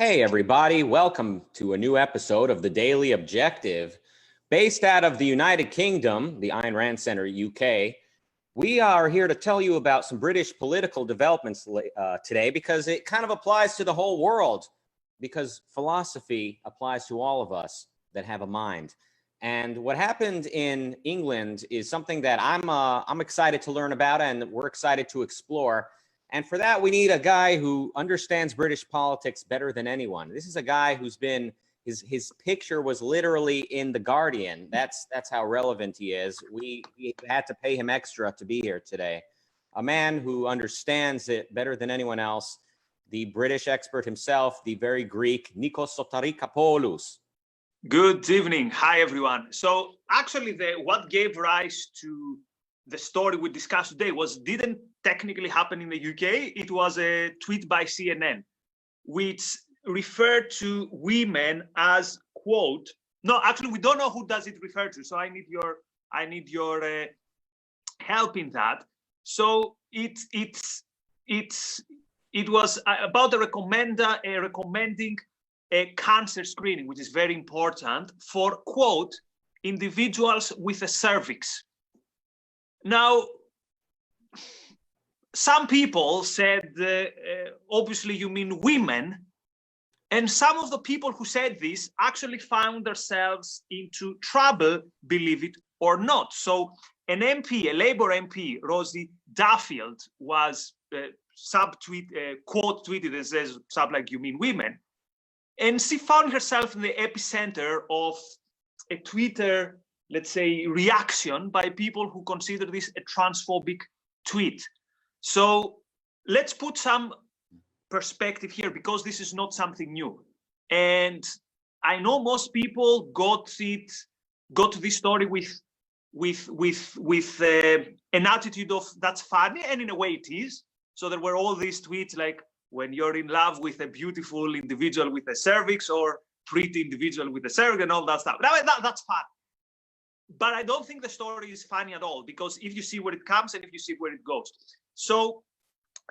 Hey everybody, welcome to a new episode of the Daily Objective. Based out of the United Kingdom, the Ayn Rand Center, UK, we are here to tell you about some British political developments today because it kind of applies to the whole world, because philosophy applies to all of us that have a mind. And what happened in England is something that I'm excited to learn about, and we're excited to explore. And for that, we need a guy who understands British politics better than anyone. This is a guy who's been, his picture was literally in The Guardian. That's how relevant he is. We had to pay him extra to be here today. A man who understands it better than anyone else, the British expert himself, the very Greek Nikos Sotarikapoulos. Good evening. Hi, everyone. So actually, what gave rise to the story we discussed today didn't technically happen in the UK. It was a tweet by CNN, which referred to women as, quote, no, actually, we don't know who does it refer to. So I need your help in that. So it was about recommending a cancer screening, which is very important for, quote, individuals with a cervix. Now, some people said, obviously you mean women, and some of the people who said this actually found themselves into trouble, believe it or not. So an MP, a Labour MP, Rosie Duffield, was quote tweeted and says, like, you mean women. And she found herself in the epicenter of a Twitter, let's say, reaction by people who consider this a transphobic tweet. So let's put some perspective here, because this is not something new. And I know most people got to this story with an attitude of that's funny, and in a way it is. So there were all these tweets like, when you're in love with a beautiful individual with a cervix, or pretty individual with a cervix, and all that stuff. That's fun. But I don't think the story is funny at all, because if you see where it comes and if you see where it goes. So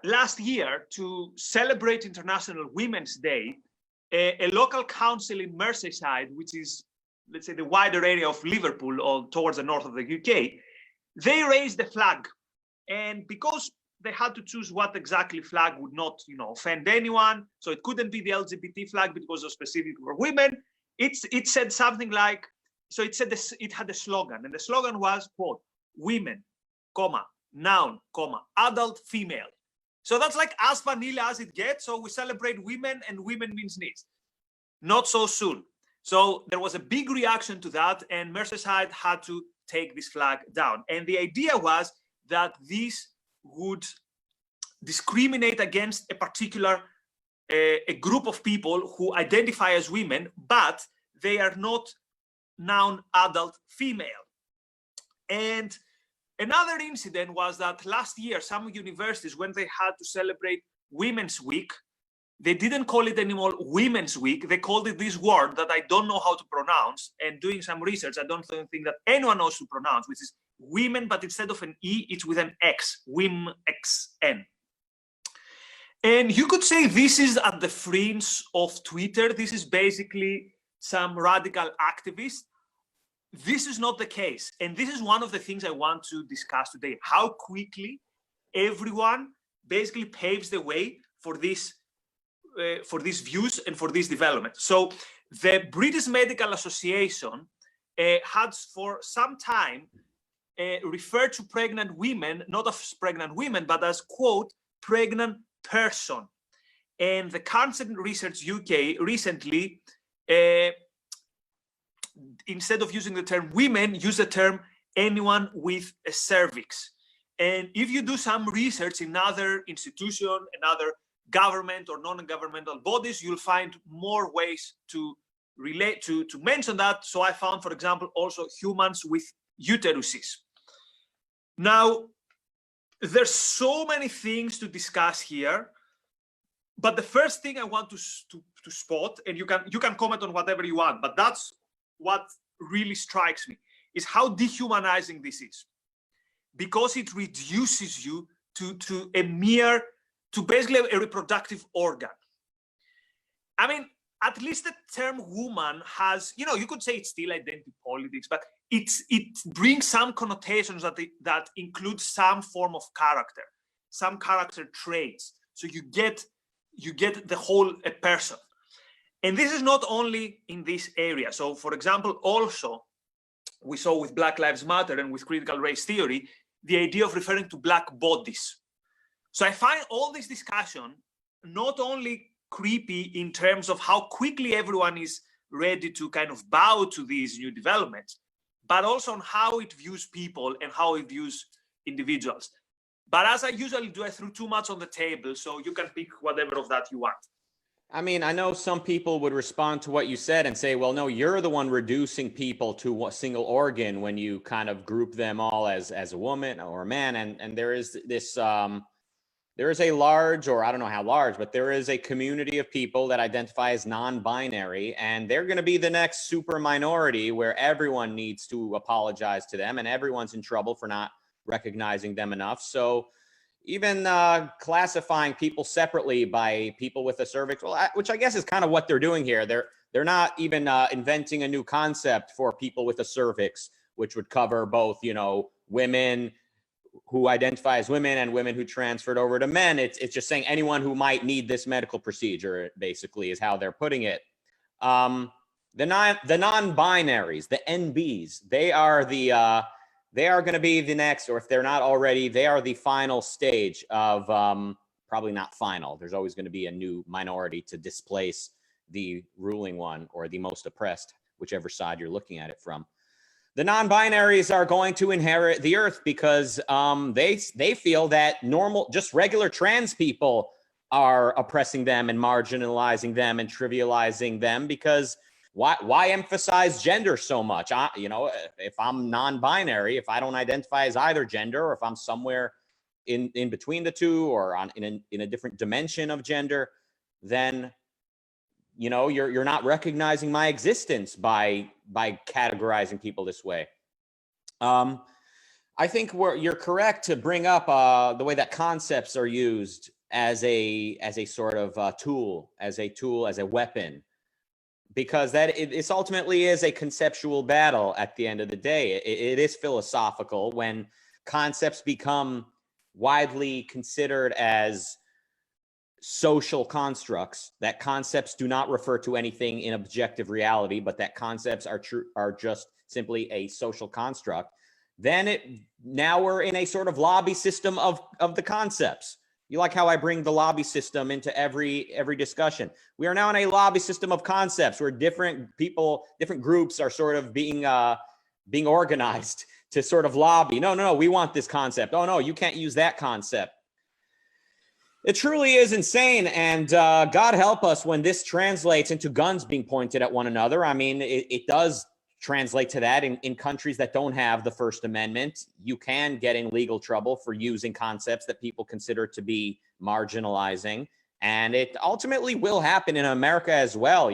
last year, to celebrate International Women's Day, a local council in Merseyside, which is, let's say, the wider area of Liverpool or towards the north of the UK, they raised the flag. And because they had to choose what exactly flag would not, offend anyone, so it couldn't be the LGBT flag because it was specific for women, it said something like, so it said this, it had a slogan, and the slogan was, quote, women, comma, noun, comma, adult female. So that's like as vanilla as it gets. So we celebrate women, and women means needs. Not so soon. So there was a big reaction to that, and Merseyside had to take this flag down. And the idea was that this would discriminate against a particular a group of people who identify as women, but they are not noun adult female. And another incident was that last year, some universities, when they had to celebrate Women's Week, they didn't call it anymore Women's Week. They called it this word that I don't know how to pronounce. And doing some research, I don't think that anyone knows to pronounce, which is women, but instead of an E, it's with an X, WIMXN. And you could say this is at the fringe of Twitter. This is basically some radical activists. This is not the case. And this is one of the things I want to discuss today, how quickly everyone basically paves the way for these views and for this development. So the British Medical Association had for some time referred to pregnant women, not as pregnant women, but as, quote, pregnant person. And the Cancer Research UK recently, instead of using the term women, use the term anyone with a cervix. And if you do some research in other institutions and other government or non-governmental bodies, you'll find more ways to relate to mention that. So I found, for example, also humans with uteruses. Now, there's so many things to discuss here, but the first thing I want to spot, and you can comment on whatever you want, but that's what really strikes me, is how dehumanizing this is, because it reduces you to basically a reproductive organ. I mean, at least the term woman has, you could say it's still identity politics, but it brings some connotations that include some form of character, some character traits. So you get the whole a person. And this is not only in this area. So for example, also we saw with Black Lives Matter and with critical race theory, the idea of referring to black bodies. So I find all this discussion not only creepy in terms of how quickly everyone is ready to kind of bow to these new developments, but also on how it views people and how it views individuals. But as I usually do, I threw too much on the table, so you can pick whatever of that you want. I mean, I know some people would respond to what you said and say, well, no, you're the one reducing people to a single organ when you kind of group them all as a woman or a man. And there is this, there is a large, or I don't know how large, but there is a community of people that identify as non-binary, and they're going to be the next super minority where everyone needs to apologize to them and everyone's in trouble for not recognizing them enough. So even classifying people separately by people with a cervix, well, which I guess is kind of what they're doing here. They're not even inventing a new concept for people with a cervix, which would cover both, women who identify as women and women who transferred over to men. It's just saying anyone who might need this medical procedure, basically, is how they're putting it. The non-binaries, the NBs, they are going to be the next, or if they're not already, they are the final stage of, probably not final. There's always going to be a new minority to displace the ruling one or the most oppressed, whichever side you're looking at it from. The non-binaries are going to inherit the earth because they feel that just regular trans people are oppressing them and marginalizing them and trivializing them, because why emphasize gender so much? If I'm non-binary, if I don't identify as either gender, or if I'm somewhere in between the two, or in a different dimension of gender, then you're not recognizing my existence by categorizing people this way. I think you're correct to bring up the way that concepts are used as a sort of tool, as a weapon, because it ultimately is a conceptual battle at the end of the day. It is philosophical when concepts become widely considered as social constructs, that concepts do not refer to anything in objective reality, but that concepts are just simply a social construct. Then now we're in a sort of lobby system of the concepts. You like how I bring the lobby system into every discussion. We are now in a lobby system of concepts where different people, different groups are sort of being organized to sort of lobby. No, we want this concept. Oh no, you can't use that concept. It truly is insane, and God help us when this translates into guns being pointed at one another. I mean, it does translate to that in countries that don't have the First Amendment. You can get in legal trouble for using concepts that people consider to be marginalizing, and it ultimately will happen in America as well.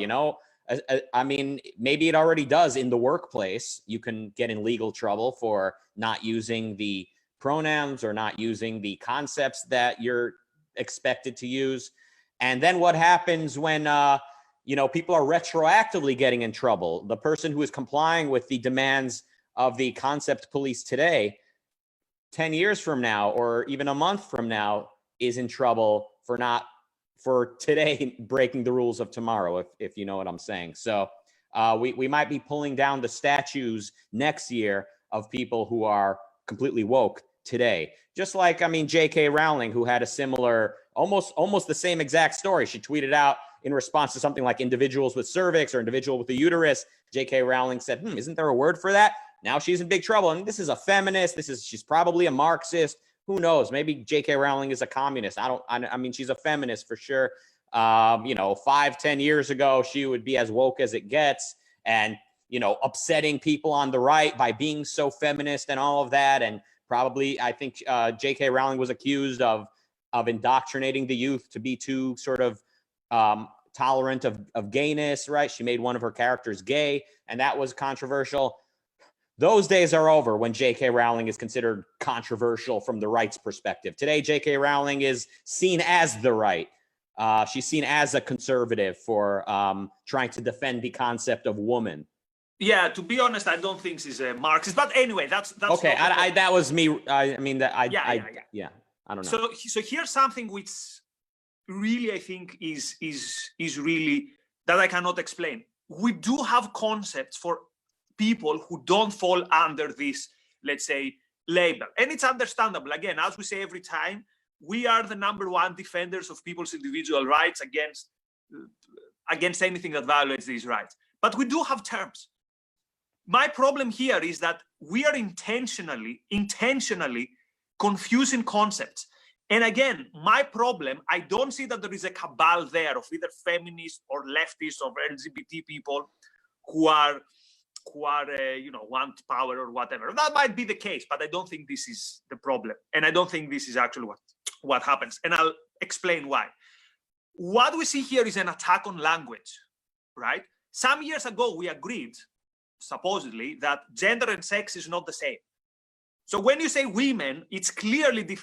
I mean, maybe it already does in the workplace. You can get in legal trouble for not using the pronouns or not using the concepts that you're expected to use. And then what happens when people are retroactively getting in trouble? The person who is complying with the demands of the concept police today, 10 years from now or even a month from now, is in trouble for today breaking the rules of tomorrow, if you know what I'm saying. So we might be pulling down the statues next year of people who are completely woke today. Just like, J.K. Rowling, who had a similar, almost the same exact story. She tweeted out in response to something like individuals with cervix or individual with a uterus. J.K. Rowling said, isn't there a word for that? Now she's in big trouble. And this is a feminist. She's probably a Marxist. Who knows? Maybe J.K. Rowling is a communist. She's a feminist for sure. 5-10 years ago, she would be as woke as it gets, and, upsetting people on the right by being so feminist and all of that. And probably, I think J.K. Rowling was accused of indoctrinating the youth to be too sort of tolerant of gayness, right? She made one of her characters gay, and that was controversial. Those days are over when J.K. Rowling is considered controversial from the right's perspective. Today, J.K. Rowling is seen as the right. She's seen as a conservative for trying to defend the concept of woman. Yeah, to be honest, I don't think she's a Marxist. But anyway, that's okay. That was me. I mean that yeah. I don't know. So here's something which really I think is really that I cannot explain. We do have concepts for people who don't fall under this, let's say, label, and it's understandable. Again, as we say every time, we are the #1 defenders of people's individual rights against anything that violates these rights. But we do have terms. My problem here is that we are intentionally confusing concepts. And again, my problem, I don't see that there is a cabal there of either feminists or leftists or LGBT people who are want power or whatever. That might be the case, but I don't think this is the problem. And I don't think this is actually what happens. And I'll explain why. What we see here is an attack on language, right? Some years ago, we agreed, supposedly, that gender and sex is not the same. So when you say women, it's clearly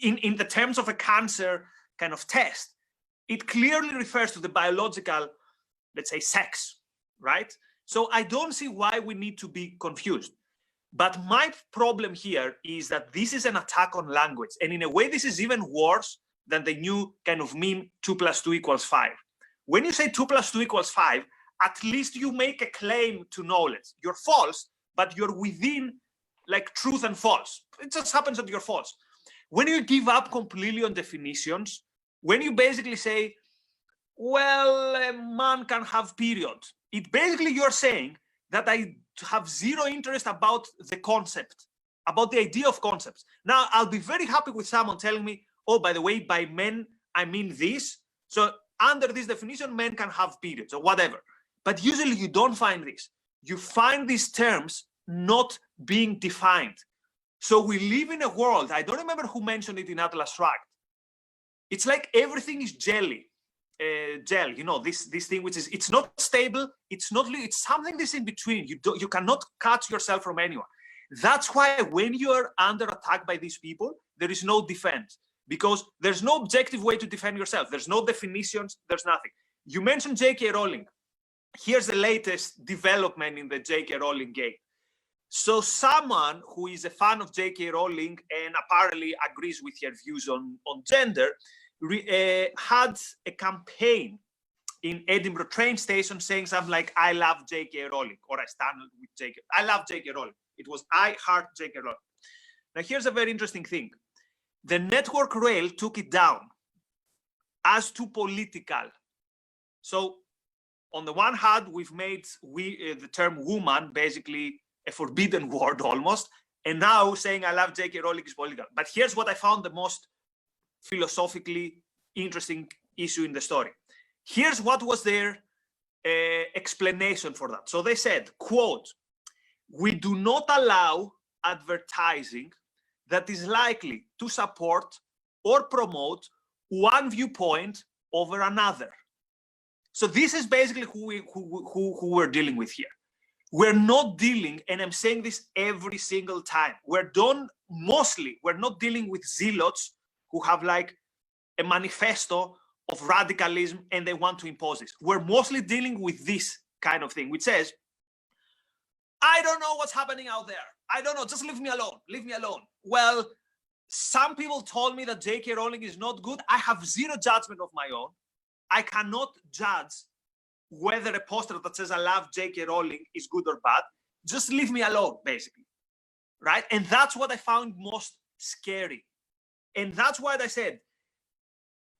in the terms of a cancer kind of test, it clearly refers to the biological, let's say, sex, right? So I don't see why we need to be confused. But my problem here is that this is an attack on language. And in a way, this is even worse than the new kind of meme 2 + 2 = 5. When you say 2 + 2 = 5, at least you make a claim to knowledge. You're false, but you're within like truth and false. It just happens that you're false. When you give up completely on definitions, when you basically say, well, a man can have periods, it basically you're saying that I have zero interest about the concept, about the idea of concepts. Now, I'll be very happy with someone telling me, oh, by the way, by men, I mean this. So under this definition, men can have periods or whatever. But usually you don't find this. You find these terms not being defined. So we live in a world, I don't remember who mentioned it in Atlas Shrugged. It's like everything is jelly. Gel, you know, this thing which is, it's not stable, it's something that's in between. You cannot cut yourself from anyone. That's why when you're under attack by these people, there is no defense, because there's no objective way to defend yourself. There's no definitions, there's nothing. You mentioned J.K. Rowling. Here's the latest development in the J.K. Rowling game. So someone who is a fan of J.K. Rowling and apparently agrees with her views on gender had a campaign in Edinburgh train station saying something like, I love J.K. Rowling, or I stand with J.K. I love J.K. Rowling. It was I heart J.K. Rowling. Now here's a very interesting thing. The network rail took it down as too political. So on the one hand, we've made the term woman basically a forbidden word almost, and now saying I love J.K. Rowling is political. But here's what I found the most philosophically interesting issue in the story. Here's what was their explanation for that. So they said, quote, we do not allow advertising that is likely to support or promote one viewpoint over another. So this is basically who we're dealing with here. We're not dealing, and I'm saying this every single time, we're not dealing with zealots who have like a manifesto of radicalism and they want to impose this. We're mostly dealing with this kind of thing, which says, I don't know what's happening out there. I don't know, just leave me alone, leave me alone. Well, some people told me that J.K. Rowling is not good. I have zero judgment of my own. I cannot judge whether a poster that says I love J.K. Rowling is good or bad. Just leave me alone, basically, right? And that's what I found most scary. And that's why I said,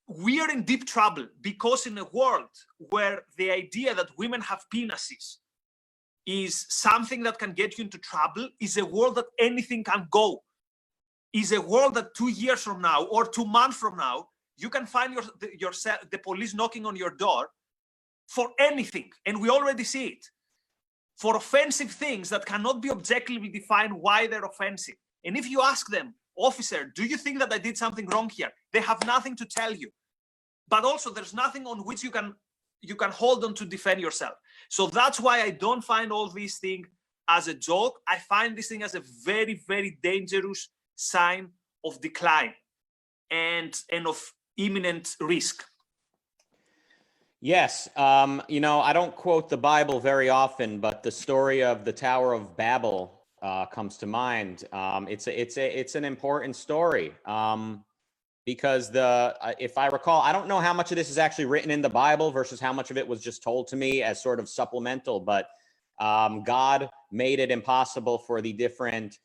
we are in deep trouble, because in a world where the idea that women have penises is something that can get you into trouble, is a world that anything can go, is a world that 2 years from now or 2 months from now, you can find the police knocking on your door for anything. And we already see it. For offensive things that cannot be objectively defined why they're offensive. And if you ask them, officer, do you think that I did something wrong here? They have nothing to tell you. But also there's nothing on which you can hold on to defend yourself. So that's why I don't find all these things as a joke. I find this thing as a very, very dangerous sign of decline and of imminent risk. Yes, I don't quote the Bible very often, but the story of the Tower of Babel comes to mind. It's an important story because if I recall, I don't know how much of this is actually written in the Bible versus how much of it was just told to me as sort of supplemental. But God made it impossible for the different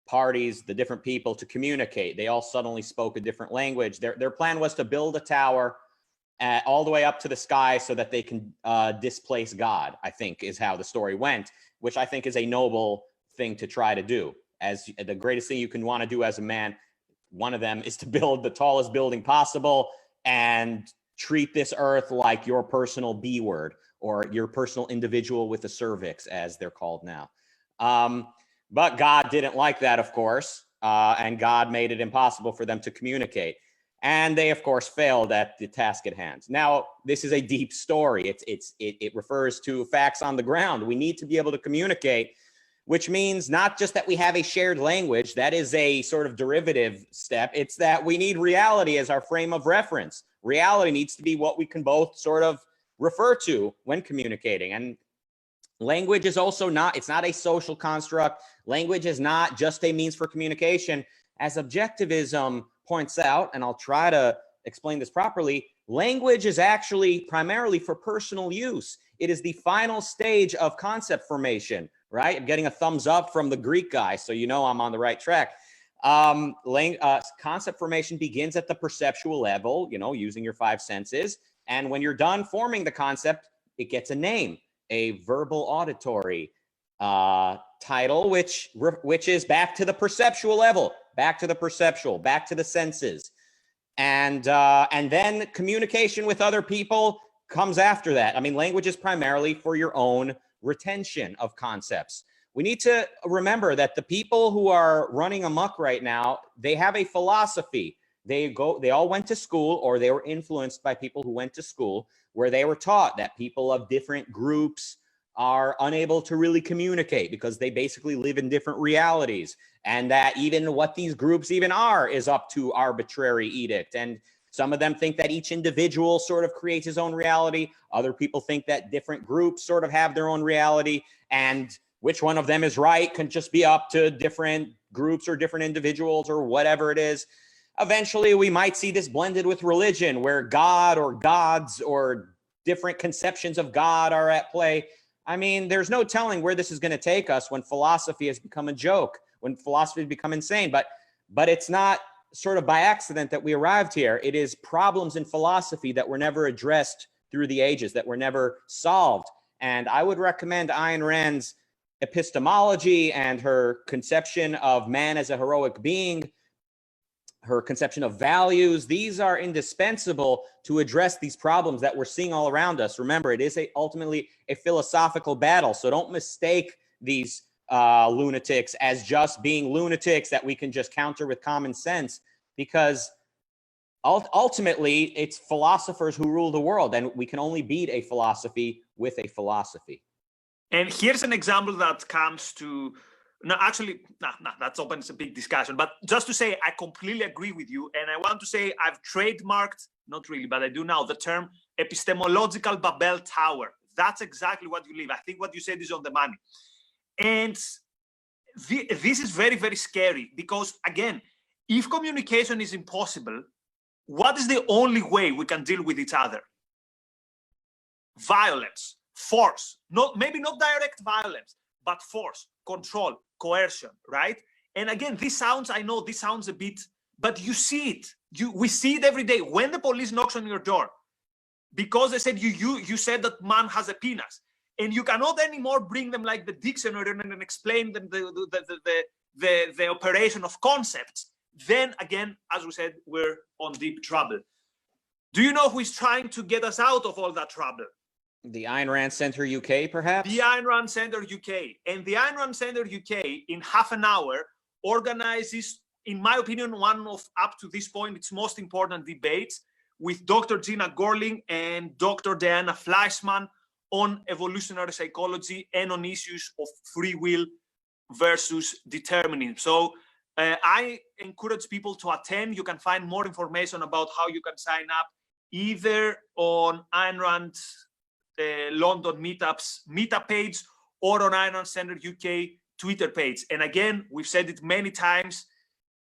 parties, the different people, to communicate. They all suddenly spoke a different language. Their plan was to build a tower all the way up to the sky so that they can displace God, I think is how the story went, which I think is a noble thing to try to do. As the greatest thing you can want to do as a man, one of them is to build the tallest building possible and treat this earth like your personal B word or your personal individual with a cervix, as they're called now. But God didn't like that, of course, and God made it impossible for them to communicate. And they, of course, failed at the task at hand. Now, this is a deep story. It refers to facts on the ground. We need to be able to communicate, which means not just that we have a shared language. That is a sort of derivative step. It's that we need reality as our frame of reference. Reality needs to be what we can both sort of refer to when communicating. And language is also it's not a social construct. Language is not just a means for communication. As objectivism points out, and I'll try to explain this properly, language is actually primarily for personal use. It is the final stage of concept formation, right? I'm getting a thumbs up from the Greek guy, so you know I'm on the right track. Concept formation begins at the perceptual level, using your five senses. And when you're done forming the concept, it gets a name, a verbal auditory title, which is back to the perceptual level, back to the perceptual, back to the senses. And then communication with other people comes after that. I mean, language is primarily for your own retention of concepts. We need to remember that the people who are running amok right now, they have a philosophy. They all went to school, or they were influenced by people who went to school, where they were taught that people of different groups are unable to really communicate because they basically live in different realities, and that even what these groups even are is up to arbitrary edict. And some of them think that each individual sort of creates his own reality. Other people think that different groups sort of have their own reality, and which one of them is right can just be up to different groups or different individuals or whatever it is. Eventually, we might see this blended with religion, where God or gods or different conceptions of God are at play. I mean, there's no telling where this is going to take us when philosophy has become a joke, when philosophy has become insane. But it's not sort of by accident that we arrived here. It is problems in philosophy that were never addressed through the ages, that were never solved. And I would recommend Ayn Rand's epistemology and her conception of man as a heroic being, her conception of values. These are indispensable to address these problems that we're seeing all around us. Remember, it is ultimately a philosophical battle. So don't mistake these lunatics as just being lunatics that we can just counter with common sense, because ultimately it's philosophers who rule the world, and we can only beat a philosophy with a philosophy. And here's an example that comes to, that's opens a big discussion, but just to say, I completely agree with you. And I want to say I've trademarked, not really, but I do now, the term epistemological Babel Tower. That's exactly what you live. I think what you said is on the money. And this is very, very scary, because again, if communication is impossible, what is the only way we can deal with each other? Violence, force, maybe not direct violence, but force, control, coercion, right? And again, I know this sounds a bit, but you see it. We see it every day. When the police knocks on your door, because they said you said that man has a penis, and you cannot anymore bring them like the dictionary and explain them the operation of concepts, then again, as we said, we're on deep trouble. Do you know who is trying to get us out of all that trouble? The Ayn Rand Center UK, perhaps? The Ayn Rand Center UK. And the Ayn Rand Center UK, in half an hour, organizes, in my opinion, one of, up to this point, its most important debates with Dr. Gina Gorling and Dr. Diana Fleischman on evolutionary psychology and on issues of free will versus determinism. So I encourage people to attend. You can find more information about how you can sign up either on Ayn Rand London meetup page or on Ayn Rand Center UK Twitter page. And again, we've said it many times,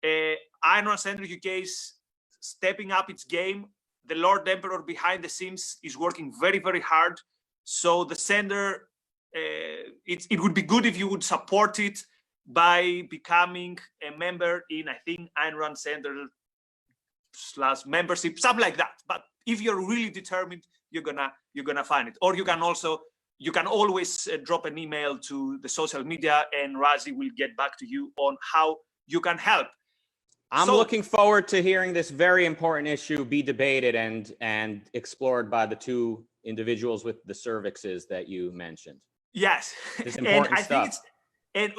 Ayn Rand Center UK is stepping up its game. The Lord Emperor behind the scenes is working very, very hard. So the center, it would be good if you would support it by becoming a member in, I think, Ayn Rand Center / membership, something like that. But if you're really determined, you're gonna find it. Or you can always drop an email to the social media, and Razi will get back to you on how you can help. I'm looking forward to hearing this very important issue be debated and explored by the two individuals with the cervixes that you mentioned. Yes, it's important and I stuff. think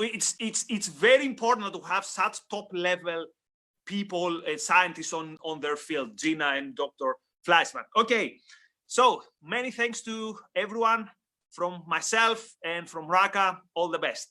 it's very important to have such top level people, scientists on their field, Gina and Dr. Fleischman. Okay, so many thanks to everyone from myself and from Rucka. All the best.